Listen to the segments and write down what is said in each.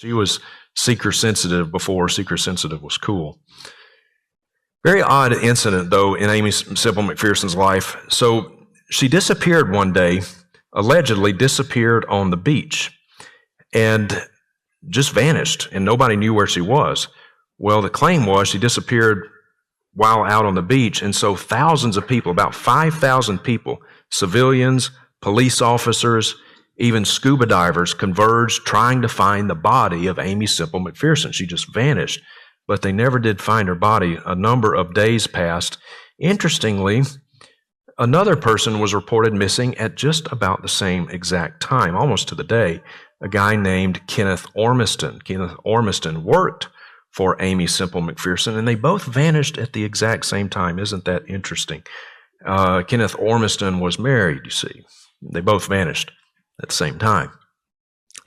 She was seeker sensitive before seeker sensitive was cool. Very odd incident, though, in Amy Simple McPherson's life. So she disappeared one day, allegedly disappeared on the beach, and just vanished, and nobody knew where she was. Well, the claim was she disappeared while out on the beach, and so thousands of people, about 5,000 people, civilians, police officers, even scuba divers, converged trying to find the body of Amy Simple McPherson. She just vanished, but they never did find her body. A number of days passed. Interestingly, another person was reported missing at just about the same exact time, almost to the day, a guy named Kenneth Ormiston. Kenneth Ormiston worked for Amy Simple McPherson, and they both vanished at the exact same time. Isn't that interesting? Kenneth Ormiston was married, you see. They both vanished at the same time.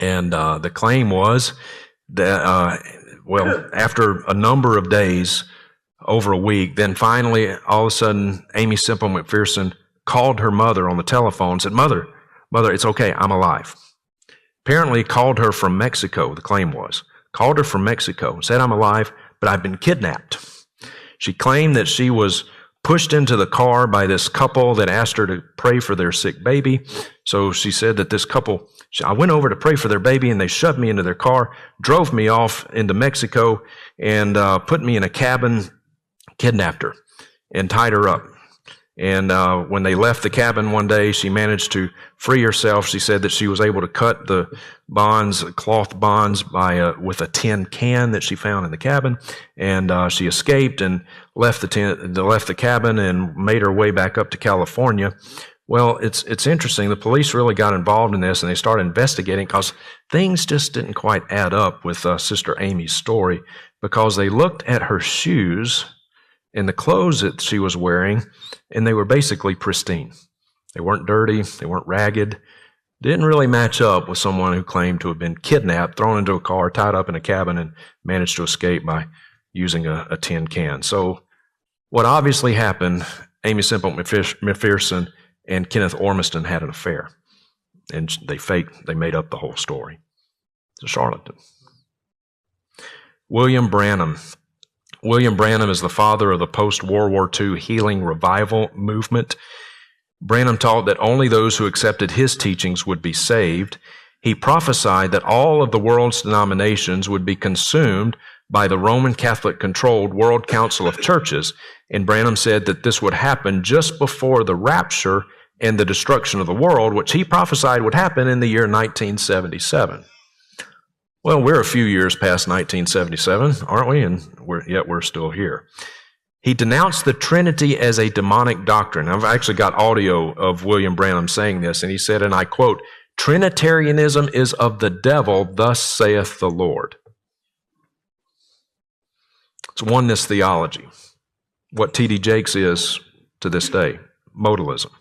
And the claim was that, after a number of days, over a week, then finally, all of a sudden, Amy Simple McPherson called her mother on the telephone and said, Mother, it's okay, I'm alive. Apparently called her from Mexico, the claim was. Called her from Mexico, said, I'm alive, but I've been kidnapped. She claimed that she was pushed into the car by this couple that asked her to pray for their sick baby. So she said that this couple, I went over to pray for their baby, and they shoved me into their car, drove me off into Mexico, and put me in a cabin, kidnapped her, and tied her up. And when they left the cabin one day, she managed to free herself. She said that she was able to cut the bonds, cloth bonds, with a tin can that she found in the cabin, and she escaped and left the cabin and made her way back up to California. Well, it's interesting. The police really got involved in this, and they started investigating because things just didn't quite add up with Sister Amy's story, because they looked at her shoes and the clothes that she was wearing, and they were basically pristine. They weren't dirty, they weren't ragged, didn't really match up with someone who claimed to have been kidnapped, thrown into a car, tied up in a cabin, and managed to escape by using a tin can. So what obviously happened, Amy Simple McPherson and Kenneth Ormiston had an affair, and they made up the whole story. It's a charlatan. William Branham. William Branham is the father of the post-World War II healing revival movement. Branham taught that only those who accepted his teachings would be saved. He prophesied that all of the world's denominations would be consumed by the Roman Catholic-controlled World Council of Churches, and Branham said that this would happen just before the rapture and the destruction of the world, which he prophesied would happen in the year 1977. Well, we're a few years past 1977, aren't we? And yet we're still here. He denounced the Trinity as a demonic doctrine. I've actually got audio of William Branham saying this, and he said, and I quote, "Trinitarianism is of the devil, thus saith the Lord." It's oneness theology, what T.D. Jakes is to this day, modalism.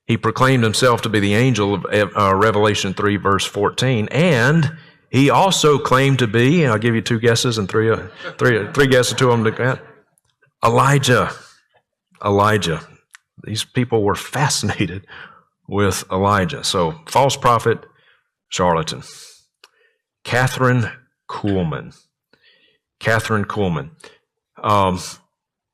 He proclaimed himself to be the angel of Revelation 3, verse 14, and he also claimed to be, and I'll give you two guesses and three guesses to them. Elijah. These people were fascinated with Elijah. So, false prophet, charlatan. Catherine Kuhlman.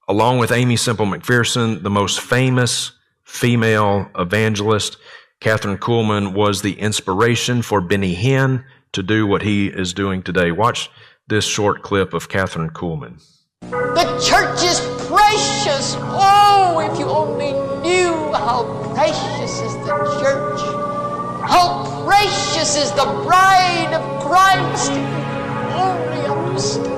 Along with Amy Simple McPherson, the most famous female evangelist, Catherine Kuhlman was the inspiration for Benny Hinn to do what he is doing today. Watch this short clip of Catherine Kuhlman. The church is precious. Oh, if you only knew how precious is the church. How precious is the bride of Christ. If you only understand.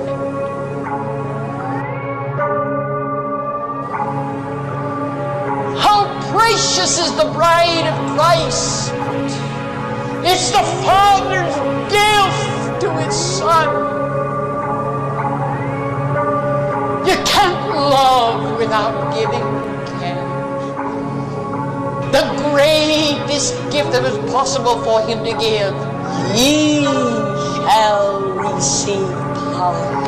Precious is the bride of Christ. It's the Father's gift to His Son. You can't love without giving, can you? The greatest gift that was possible for Him to give. Ye shall receive power.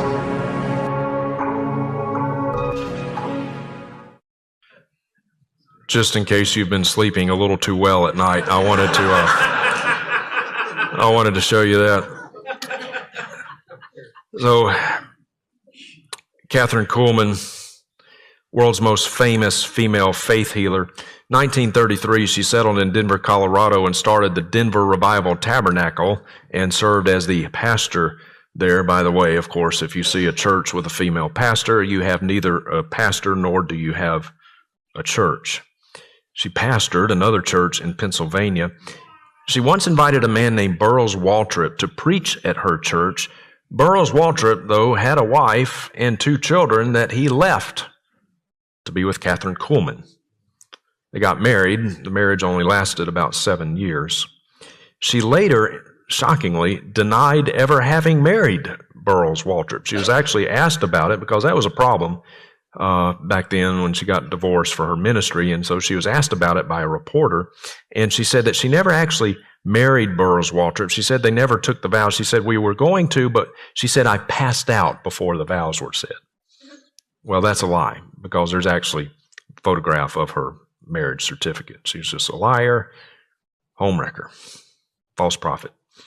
Just in case you've been sleeping a little too well at night, I I wanted to show you that. So, Catherine Kuhlman, world's most famous female faith healer. 1933, she settled in Denver, Colorado, and started the Denver Revival Tabernacle and served as the pastor there. By the way, of course, if you see a church with a female pastor, you have neither a pastor nor do you have a church. She pastored another church in Pennsylvania. She once invited a man named Burroughs Waltrip to preach at her church. Burroughs Waltrip, though, had a wife and 2 children that he left to be with Catherine Kuhlman. They got married. The marriage only lasted about 7 years. She later, shockingly, denied ever having married Burroughs Waltrip. She was actually asked about it because that was a problem back then when she got divorced for her ministry, and so she was asked about it by a reporter, and she said that she never actually married Burroughs Waltrip. She said they never took the vows. She said, we were going to, but she said, I passed out before the vows were said. Well, that's a lie, because there's actually a photograph of her marriage certificate. She's just a liar, homewrecker, false prophet.